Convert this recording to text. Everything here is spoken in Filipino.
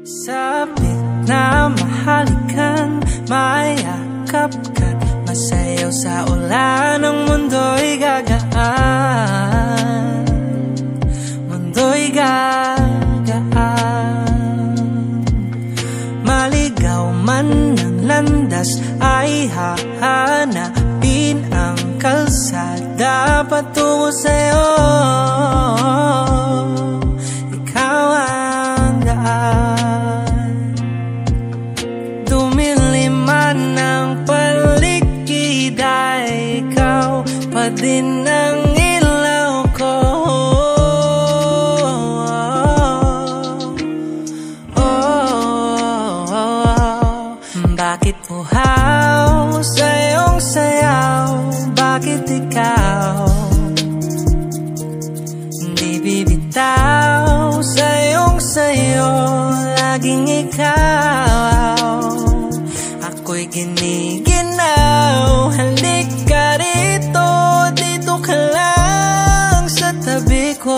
Sabit na mahalikan, mayakap ka, masayaw sa ulan, ang mundo'y gagaan, mundo'y gagaan. Maligaw man ng landas ay hahanapin ang kalsada patungo sa'yo. Ikaw ang daan. Dumilim man ang paligid ay ikaw pa din ang ilaw ko. Bakit uhaw sa iyong sayaw? Bakit ikaw di bibitaw sa iyong sayo? Laging ikaw, ako'y giniginaw. Halika rito, dito ka lang sa tabi ko.